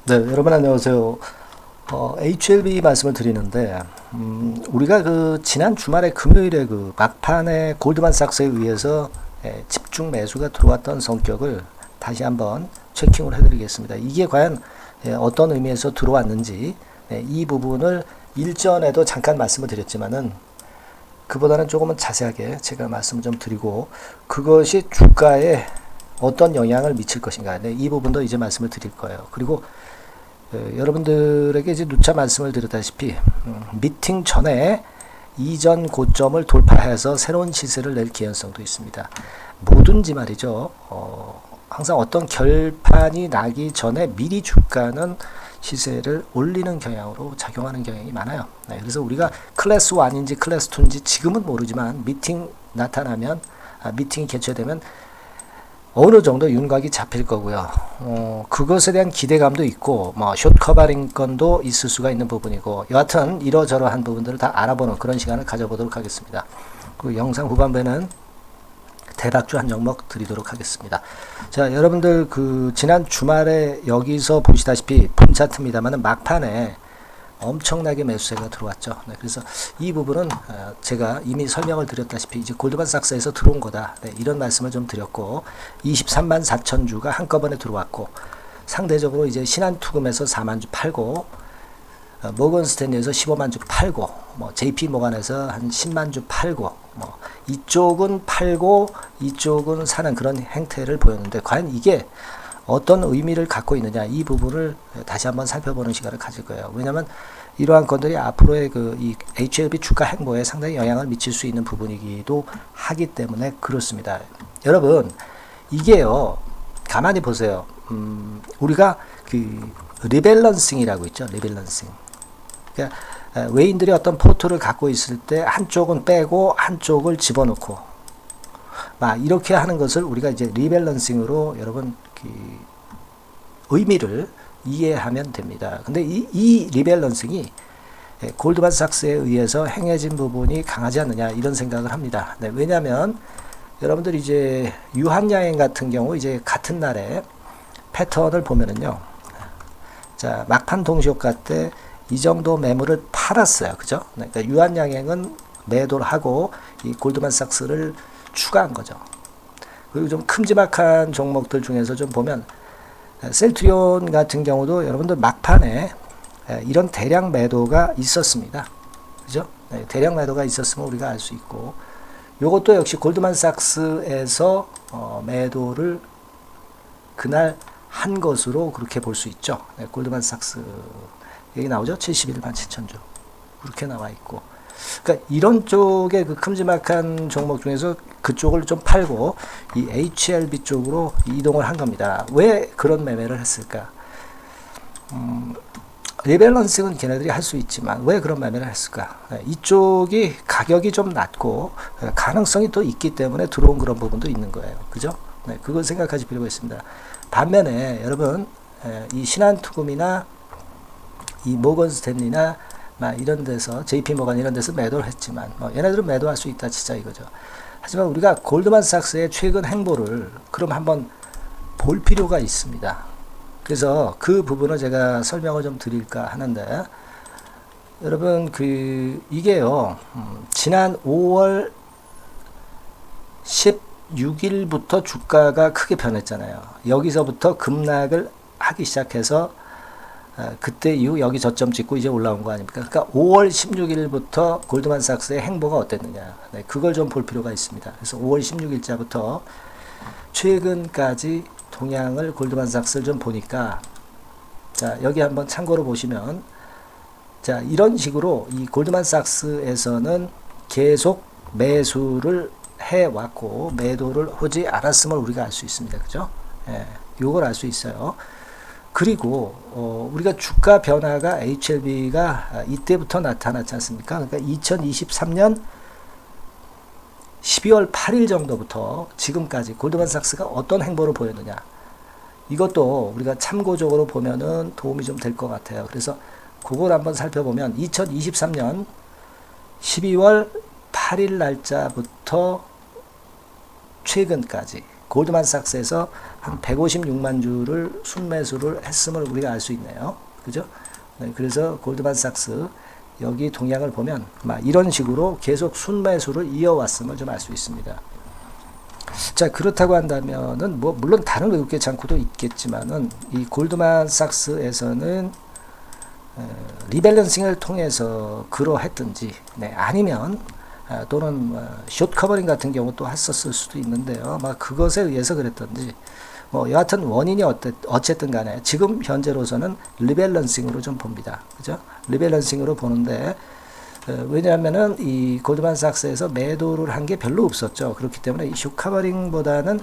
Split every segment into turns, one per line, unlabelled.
네, 여러분 안녕하세요. HLB 말씀을 드리는데, 우리가 그 지난 주말에 금요일에 그 막판에 골드만삭스에 의해서 집중 매수가 들어왔던 성격을 다시 한번 체킹을 해드리겠습니다. 이게 과연 어떤 의미에서 들어왔는지 이 부분을 일전에도 잠깐 말씀을 드렸지만은 그보다는 조금은 자세하게 제가 말씀을 좀 드리고 그것이 주가에 어떤 영향을 미칠 것인가. 이 부분도 이제 말씀을 드릴 거예요. 그리고 여러분들에게 이제 누차 말씀을 드렸다시피 미팅 전에 이전 고점을 돌파해서 새로운 시세를 낼 개연성도 있습니다. 뭐든지 말이죠. 항상 어떤 결판이 나기 전에 미리 주가는 시세를 올리는 경향으로 작용하는 경향이 많아요. 그래서 우리가 클래스 1인지 클래스 2인지 지금은 모르지만 미팅 나타나면 미팅이 개최되면 어느 정도 윤곽이 잡힐 거고요. 그것에 대한 기대감도 있고, 숏 커버링 건도 있을 수가 있는 부분이고, 여하튼 이러저러한 부분들을 다 알아보는 그런 시간을 가져보도록 하겠습니다. 그 영상 후반부에는 대박주 한 종목 드리도록 하겠습니다. 자, 여러분들 그 지난 주말에 여기서 보시다시피 본 차트입니다만은 막판에 엄청나게 매수세가 들어왔죠. 그래서 이 부분은 제가 이미 설명을 드렸다시피 이제 골드만삭스에서 들어온 거다. 이런 말씀을 좀 드렸고 23만 4천 주가 한꺼번에 들어왔고 상대적으로 이제 신한투금에서 4만 주 팔고 모건 스탠리에서 15만 주 팔고 JP 모간에서 한 10만 주 팔고 이쪽은 팔고 이쪽은 사는 그런 행태를 보였는데 과연 이게 어떤 의미를 갖고 있느냐 이 부분을 다시 한번 살펴보는 시간을 가질 거예요. 왜냐하면 이러한 것들이 앞으로의 이 HLB 주가 행보에 상당히 영향을 미칠 수 있는 부분이기도 하기 때문에 그렇습니다. 여러분 이게요 가만히 보세요. 우리가 그 리밸런싱이라고 있죠. 리밸런싱. 그러니까 외인들이 어떤 포트를 갖고 있을 때 한쪽은 빼고 한쪽을 집어넣고 이렇게 하는 것을 우리가 이제 리밸런싱으로 여러분 그 의미를 이해하면 됩니다. 근데 이 리밸런싱이 골드만삭스에 의해서 행해진 부분이 강하지 않느냐 이런 생각을 합니다. 왜냐하면 여러분들 이제 유한양행 같은 경우 이제 같은 날에 패턴을 보면은요. 자, 막판 동시효과 때 이 정도 매물을 팔았어요. 그죠? 그러니까 유한양행은 매도를 하고 이 골드만삭스를 추가한 거죠. 그리고 좀 큼지막한 종목들 중에서 좀 보면 셀트리온 같은 경우도 여러분들 막판에 이런 대량 매도가 있었습니다. 그죠? 대량 매도가 있었으면 우리가 알 수 있고 요것도 역시 골드만삭스에서 매도를 그날 한 것으로 그렇게 볼 수 있죠. 골드만삭스 여기 나오죠? 71만 7천 주 그렇게 나와 있고 그러니까 이런 쪽의 그 큼지막한 종목 중에서 그쪽을 좀 팔고 이 HLB 쪽으로 이동을 한 겁니다. 왜 그런 매매를 했을까? 리밸런싱은 걔네들이 할 수 있지만 왜 그런 매매를 했을까? 이쪽이 가격이 좀 낮고 가능성이 또 있기 때문에 들어온 그런 부분도 있는 거예요. 그죠? 그걸 생각하실 필요가 있습니다. 반면에 여러분 이 신한투금이나 이 모건 스탠리나 이런 데서 JP 모간 이런 데서 매도를 했지만 얘네들은 매도할 수 있다 진짜 이거죠. 하지만 우리가 골드만삭스의 최근 행보를 그럼 한번 볼 필요가 있습니다. 그래서 그 부분을 제가 설명을 좀 드릴까 하는데 여러분 그 이게요 지난 5월 16일부터 주가가 크게 변했잖아요. 여기서부터 급락을 하기 시작해서 그때 이후 여기 저점 찍고 이제 올라온 거 아닙니까? 그러니까 5월 16일부터 골드만삭스의 행보가 어땠느냐. 그걸 좀 볼 필요가 있습니다. 그래서 5월 16일자부터 최근까지 동향을 골드만삭스를 좀 보니까 자, 여기 한번 참고로 보시면 자, 이런 식으로 이 골드만삭스에서는 계속 매수를 해 왔고 매도를 하지 않았음을 우리가 알 수 있습니다. 그죠? 요걸 알 수 있어요. 그리고 우리가 주가 변화가 HLB가 이때부터 나타났지 않습니까? 그러니까 2023년 12월 8일 정도부터 지금까지 골드만삭스가 어떤 행보를 보였느냐 이것도 우리가 참고적으로 보면은 도움이 좀 될 것 같아요. 그래서 그걸 한번 살펴보면 2023년 12월 8일 날짜부터 최근까지 골드만삭스에서 한 156만 주를 순매수를 했음을 우리가 알 수 있네요. 그죠? 네, 그래서 골드만삭스 여기 동향을 보면 막 이런 식으로 계속 순매수를 이어왔음을 좀 알 수 있습니다. 자, 그렇다고 한다면은 뭐 물론 다른 외국계 장코도 있겠지만은 이 골드만삭스에서는 리밸런싱을 통해서 그러했든지, 네, 아니면 또는 숏 커버링 같은 경우 또 했었을 수도 있는데요. 막 그것에 의해서 그랬던지, 뭐 여하튼 원인이 어쨌든 간에 지금 현재로서는 리밸런싱으로 좀 봅니다. 그죠? 리밸런싱으로 보는데, 왜냐하면은 이 골드만삭스에서 매도를 한 게 별로 없었죠. 그렇기 때문에 이 숏 커버링보다는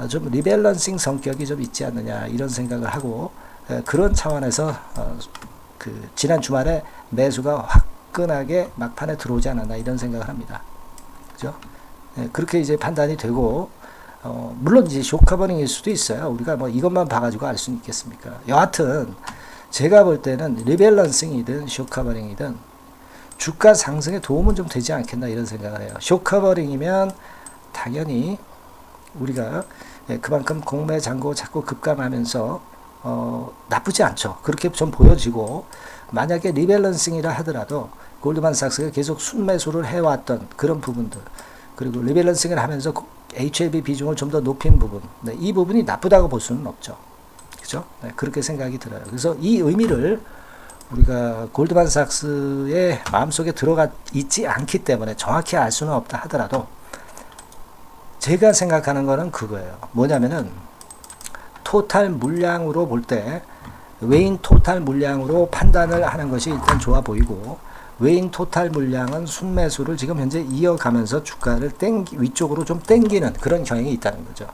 좀 리밸런싱 성격이 좀 있지 않느냐 이런 생각을 하고, 그런 차원에서 그 지난 주말에 매수가 화끈하게 막판에 들어오지 않았나 이런 생각을 합니다. 그죠? 그렇게 이제 판단이 되고, 물론 이제 숏 커버링일 수도 있어요. 우리가 뭐 이것만 봐가지고 알 수는 있겠습니까? 여하튼 제가 볼 때는 리밸런싱이든 숏 커버링이든 주가 상승에 도움은 좀 되지 않겠나 이런 생각을 해요. 숏 커버링이면 당연히 우리가 그만큼 공매 잔고 자꾸 급감하면서 나쁘지 않죠. 그렇게 좀 보여지고, 만약에 리밸런싱이라 하더라도 골드만삭스가 계속 순매수를 해왔던 그런 부분들, 그리고 리밸런싱을 하면서 HLB 비중을 좀 더 높인 부분, 네, 이 부분이 나쁘다고 볼 수는 없죠. 그죠? 네, 그렇게 생각이 들어요. 그래서 이 의미를 우리가 골드만삭스의 마음속에 들어가 있지 않기 때문에 정확히 알 수는 없다 하더라도, 제가 생각하는 거는 그거예요. 뭐냐면은 토탈 물량으로 볼 때 외인 토탈 물량으로 판단을 하는 것이 일단 좋아 보이고, 외인 토탈 물량은 순매수를 지금 현재 이어가면서 주가를 위쪽으로 좀 땡기는 그런 경향이 있다는 거죠.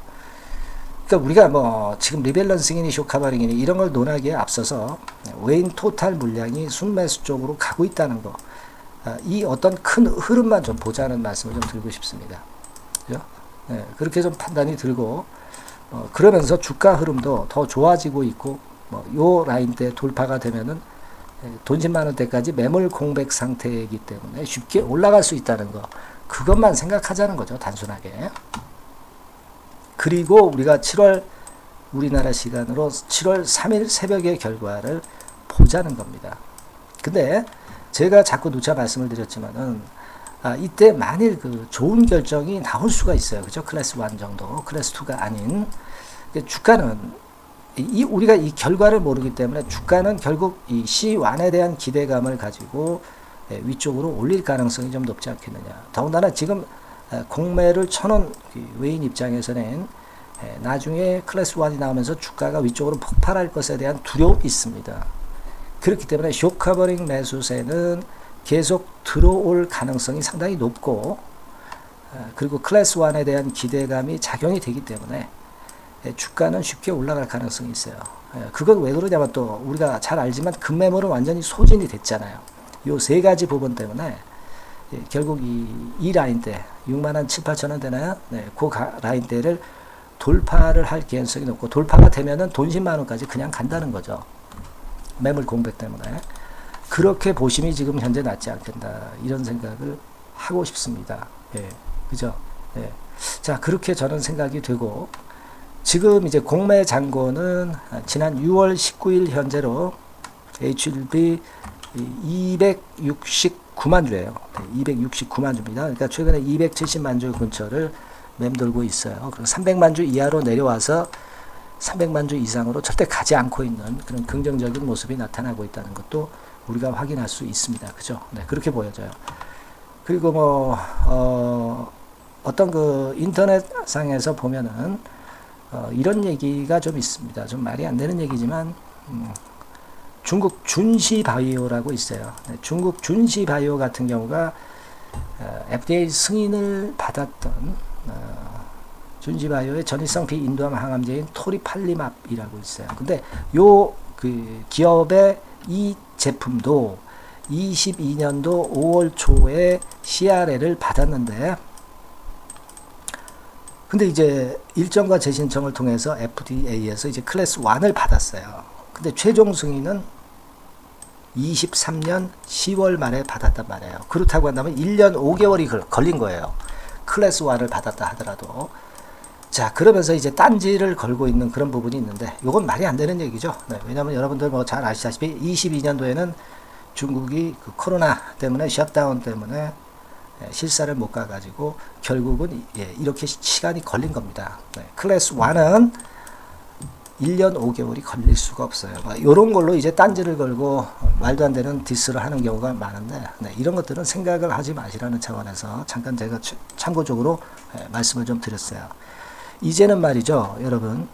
그러니까 우리가 뭐 지금 리밸런싱이니 숏 커버링이니 이런 걸 논하기에 앞서서 외인 토탈 물량이 순매수 쪽으로 가고 있다는 거, 이 어떤 큰 흐름만 좀 보자는 말씀을 좀 드리고 싶습니다. 그죠? 네, 그렇게 좀 판단이 들고, 그러면서 주가 흐름도 더 좋아지고 있고, 요 라인대 돌파가 되면은 돈 10만 원대까지 매물 공백 상태이기 때문에 쉽게 올라갈 수 있다는 거, 그것만 생각하자는 거죠, 단순하게. 그리고 우리가 7월 우리나라 시간으로 7월 3일 새벽의 결과를 보자는 겁니다. 근데 제가 자꾸 누차 말씀을 드렸지만은 이때 만일 그 좋은 결정이 나올 수가 있어요. 그죠? 클래스 1 정도, 클래스 2가 아닌. 주가는 우리가 이 결과를 모르기 때문에 주가는 결국 이 C1에 대한 기대감을 가지고 위쪽으로 올릴 가능성이 좀 높지 않겠느냐. 더군다나 지금 공매를 쳐놓은 외인 입장에서는 나중에 클래스 1이 나오면서 주가가 위쪽으로 폭발할 것에 대한 두려움이 있습니다. 그렇기 때문에 숏 커버링 매수세는 계속 들어올 가능성이 상당히 높고, 그리고 클래스 1에 대한 기대감이 작용이 되기 때문에 주가는 쉽게 올라갈 가능성이 있어요. 그건 왜 그러냐면, 또 우리가 잘 알지만 급매물은 완전히 소진이 됐잖아요. 요 세 가지 부분 때문에 결국 이 라인대 6만 7, 8천 원 되나요? 네, 그 라인대를 돌파를 할 개연성이 높고, 돌파가 되면은 돈 10만 원까지 그냥 간다는 거죠. 매물 공백 때문에. 그렇게 보심이 지금 현재 낫지 않겠다 이런 생각을 하고 싶습니다. 예, 그죠? 예. 자, 그렇게 저는 생각이 되고, 지금 이제 공매 잔고는 지난 6월 19일 현재로 HLB 269만 주예요. 269만 주입니다. 그러니까 최근에 270만 주 근처를 맴돌고 있어요. 그리고 300만 주 이하로 내려와서 300만 주 이상으로 절대 가지 않고 있는 그런 긍정적인 모습이 나타나고 있다는 것도 우리가 확인할 수 있습니다. 그죠? 네, 그렇게 보여져요. 그리고 뭐 어떤 그 인터넷상에서 보면은 이런 얘기가 좀 있습니다. 좀 말이 안 되는 얘기지만, 중국 준시바이오라고 있어요. 네, 중국 준시바이오 같은 경우가 FDA 승인을 받았던 준시바이오의 전이성 비인도암 항암제인 토리팔리맙이라고 있어요. 근데 요 그 기업의 이 제품도 22년도 5월 초에 CRL을 받았는데, 근데 이제 일정과 재신청을 통해서 FDA에서 이제 클래스 1을 받았어요. 근데 최종 승인은 23년 10월 말에 받았단 말이에요. 그렇다고 한다면 1년 5개월이 걸린 거예요. 클래스 1을 받았다 하더라도. 자, 그러면서 이제 딴지를 걸고 있는 그런 부분이 있는데 이건 말이 안 되는 얘기죠. 네, 왜냐하면 여러분들 뭐 잘 아시다시피 22년도에는 중국이 그 코로나 때문에 셧다운 때문에 실사를 못 가가지고 결국은 이렇게 시간이 걸린 겁니다. 네, 클래스 1은 1년 5개월이 걸릴 수가 없어요. 이런 걸로 이제 딴지를 걸고 말도 안 되는 디스를 하는 경우가 많은데 이런 것들은 생각을 하지 마시라는 차원에서 잠깐 제가 참고적으로 말씀을 좀 드렸어요. 이제는 말이죠, 여러분,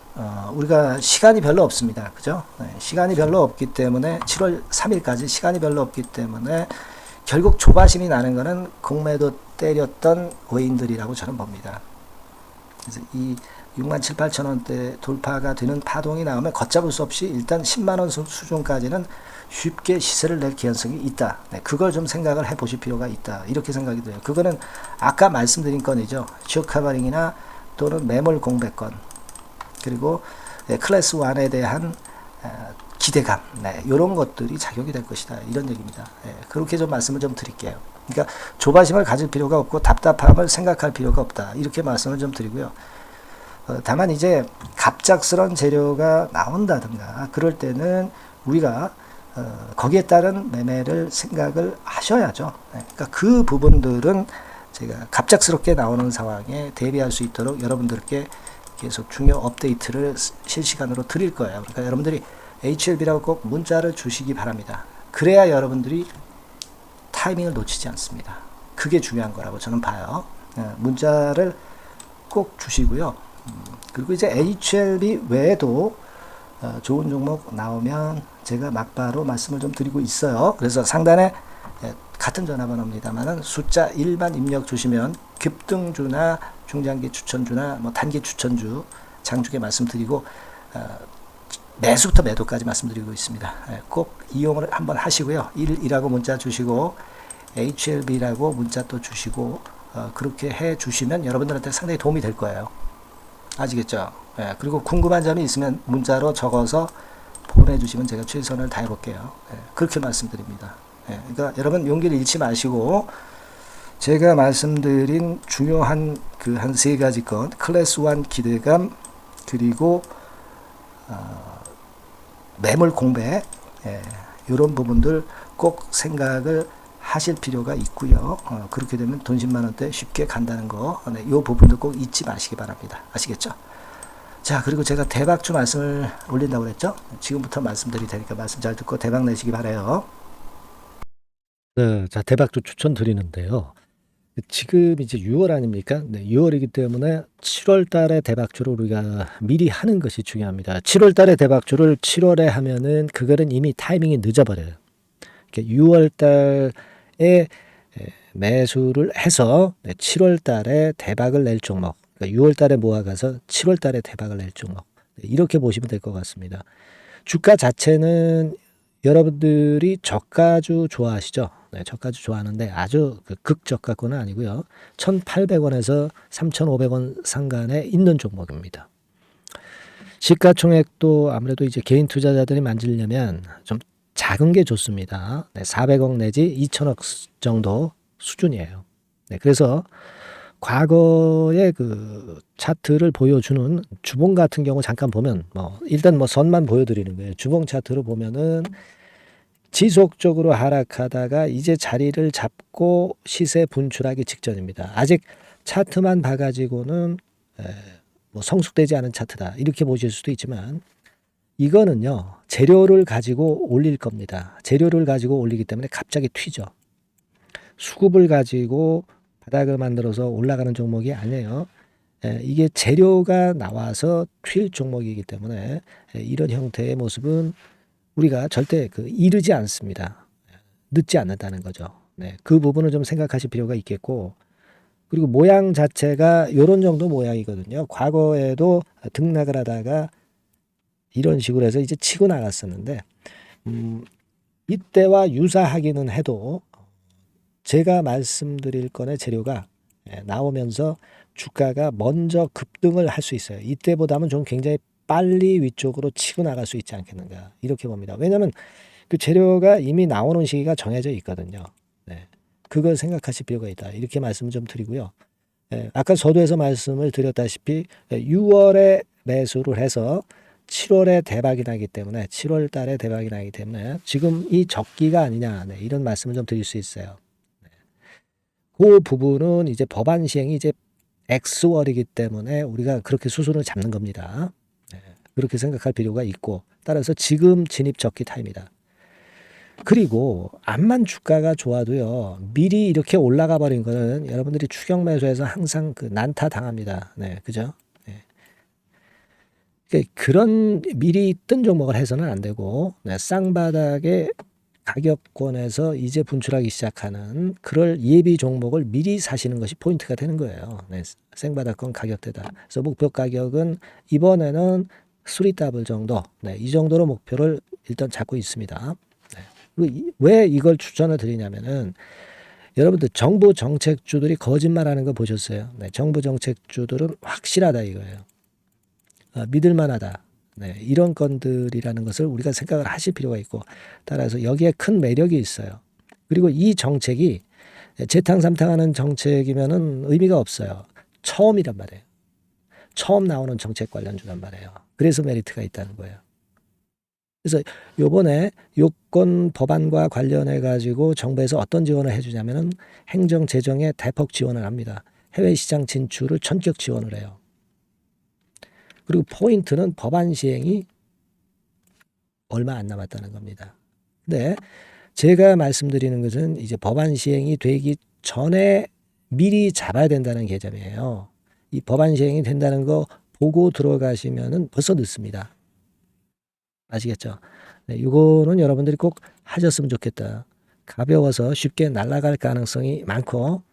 우리가 시간이 별로 없습니다. 그죠? 시간이 별로 없기 때문에 7월 3일까지 시간이 별로 없기 때문에 결국 조바심이 나는 것은 공매도 때렸던 외인들이라고 저는 봅니다. 그래서 이 6만 7, 8천 원대 돌파가 되는 파동이 나오면 걷잡을 수 없이 일단 10만 원 수준까지는 쉽게 시세를 낼 개연성이 있다. 그걸 좀 생각을 해보실 필요가 있다. 이렇게 생각이 들어요. 그거는 아까 말씀드린 건이죠. 지역 커버링이나 또는 매몰 공백권, 그리고 클래스 1에 대한 기대감, 이런 것들이 작용이 될 것이다. 이런 얘기입니다. 그렇게 좀 말씀을 좀 드릴게요. 그러니까 조바심을 가질 필요가 없고 답답함을 생각할 필요가 없다. 이렇게 말씀을 좀 드리고요. 다만 이제 갑작스런 재료가 나온다든가 그럴 때는 우리가 거기에 따른 매매를 생각을 하셔야죠. 그러니까 그 부분들은 제가 갑작스럽게 나오는 상황에 대비할 수 있도록 여러분들께 계속 중요 업데이트를 실시간으로 드릴 거예요. 그러니까 여러분들이 HLB라고 꼭 문자를 주시기 바랍니다. 그래야 여러분들이 타이밍을 놓치지 않습니다. 그게 중요한 거라고 저는 봐요. 문자를 꼭 주시고요. 그리고 이제 HLB 외에도 좋은 종목 나오면 제가 막바로 말씀을 좀 드리고 있어요. 그래서 상단에 같은 전화번호입니다만은 숫자 1만 입력 주시면 급등주나 중장기 추천주나 뭐 단기 추천주 장중에 말씀드리고 매수부터 매도까지 말씀드리고 있습니다. 꼭 이용을 한번 하시고요. 1이라고 문자 주시고 HLB라고 문자 또 주시고 그렇게 해 주시면 여러분들한테 상당히 도움이 될 거예요. 아시겠죠? 그리고 궁금한 점이 있으면 문자로 적어서 보내주시면 제가 최선을 다해 볼게요. 그렇게 말씀드립니다. 그러니까 여러분 용기를 잃지 마시고 제가 말씀드린 중요한 그 한 세 가지 건 클래스 1 기대감 그리고 매물 공백 이런 부분들 꼭 생각을 하실 필요가 있고요. 그렇게 되면 돈 10만 원대 쉽게 간다는 거, 이 부분도 꼭 잊지 마시기 바랍니다. 아시겠죠? 자, 그리고 제가 대박주 말씀을 올린다고 그랬죠? 지금부터 말씀드릴 테니까 말씀 잘 듣고 대박 내시기 바라요.
네, 자, 대박주 추천드리는데요. 지금 이제 6월 아닙니까? 네, 6월이기 때문에 7월 달에 대박주를 우리가 미리 하는 것이 중요합니다. 7월 달에 대박주를 7월에 하면은 그거는 이미 타이밍이 늦어버려요. 6월 달에 매수를 해서 7월 달에 대박을 낼 종목, 그러니까 6월 달에 모아가서 7월 달에 대박을 낼 종목, 이렇게 보시면 될 것 같습니다. 주가 자체는 여러분들이 저가주 좋아하시죠? 네, 저가주 좋아하는데 아주 극저가권은 아니고요. 1,800원에서 3,500원 상간에 있는 종목입니다. 시가총액도 아무래도 이제 개인 투자자들이 만지려면 좀 작은 게 좋습니다. 네, 400억 내지 2천억 정도 수준이에요. 네, 그래서 과거의 그 차트를 보여주는 주봉 같은 경우 잠깐 보면 일단 선만 보여드리는 거예요. 주봉 차트를 보면은 지속적으로 하락하다가 이제 자리를 잡고 시세 분출하기 직전입니다. 아직 차트만 봐가지고는 성숙되지 않은 차트다 이렇게 보실 수도 있지만 이거는요 재료를 가지고 올릴 겁니다. 재료를 가지고 올리기 때문에 갑자기 튀죠. 수급을 가지고 바닥을 만들어서 올라가는 종목이 아니에요. 이게 재료가 나와서 튈 종목이기 때문에 이런 형태의 모습은 우리가 절대 이르지 않습니다. 늦지 않는다는 거죠. 네, 그 부분을 좀 생각하실 필요가 있겠고, 그리고 모양 자체가 이런 정도 모양이거든요. 과거에도 등락을 하다가 이런 식으로 해서 이제 치고 나갔었는데 이때와 유사하기는 해도 제가 말씀드릴 건의 재료가 나오면서 주가가 먼저 급등을 할 수 있어요. 이때보다는 좀 굉장히 빨리 위쪽으로 치고 나갈 수 있지 않겠는가 이렇게 봅니다. 왜냐하면 그 재료가 이미 나오는 시기가 정해져 있거든요. 네, 그걸 생각하실 필요가 있다. 이렇게 말씀을 좀 드리고요. 아까 서두에서 말씀을 드렸다시피 6월에 매수를 해서 7월에 대박이 나기 때문에 7월 달에 대박이 나기 때문에 지금 이 적기가 아니냐 이런 말씀을 좀 드릴 수 있어요. 그 부분은 이제 법안 시행이 이제 X월이기 때문에 우리가 그렇게 수순을 잡는 겁니다. 그렇게 생각할 필요가 있고 따라서 지금 진입 적기 타임이다. 그리고 암만 주가가 좋아도요 미리 이렇게 올라가 버린 거는 여러분들이 추격 매수해서 항상 그 난타 당합니다. 네, 그죠? 그런 미리 뜬 종목을 해서는 안 되고 쌍바닥의 가격권에서 이제 분출하기 시작하는 그럴 예비 종목을 미리 사시는 것이 포인트가 되는 거예요. 생바닥권 가격대다. 그래서 목표 가격은 이번에는 3더블 정도, 이 정도로 목표를 일단 잡고 있습니다. 왜 이걸 추천을 드리냐면은 여러분들 정부 정책주들이 거짓말하는 거 보셨어요? 정부 정책주들은 확실하다 이거예요. 믿을만하다. 이런 건들이라는 것을 우리가 생각을 하실 필요가 있고 따라서 여기에 큰 매력이 있어요. 그리고 이 정책이 재탕삼탕하는 정책이면은 의미가 없어요. 처음이란 말이에요. 처음 나오는 정책 관련주란 말이에요. 그래서 메리트가 있다는 거예요. 그래서 요번에 요건 법안과 관련해 가지고 정부에서 어떤 지원을 해주냐면은 행정 재정에 대폭 지원을 합니다. 해외 시장 진출을 전격 지원을 해요. 그리고 포인트는 법안 시행이 얼마 안 남았다는 겁니다. 근데 제가 말씀드리는 것은 이제 법안 시행이 되기 전에 미리 잡아야 된다는 개념이에요. 이 법안 시행이 된다는 거 보고 들어가시면은 벌써 늦습니다. 아시겠죠? 이거는 여러분들이 꼭 하셨으면 좋겠다. 가벼워서 쉽게 날아갈 가능성이 많고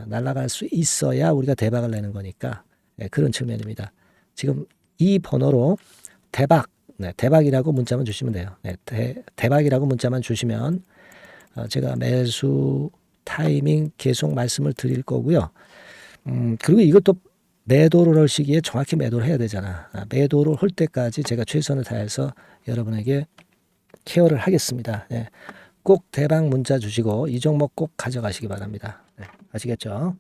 날아갈 수 있어야 우리가 대박을 내는 거니까 그런 측면입니다. 지금 이 번호로 대박, 대박이라고 문자만 주시면 돼요. 대박이라고 문자만 주시면 제가 매수 타이밍 계속 말씀을 드릴 거고요. 그리고 이것도 매도를 할 시기에 정확히 매도를 해야 되잖아. 매도를 할 때까지 제가 최선을 다해서 여러분에게 케어를 하겠습니다. 꼭 대박 문자 주시고 이 종목 꼭 가져가시기 바랍니다. 아시겠죠?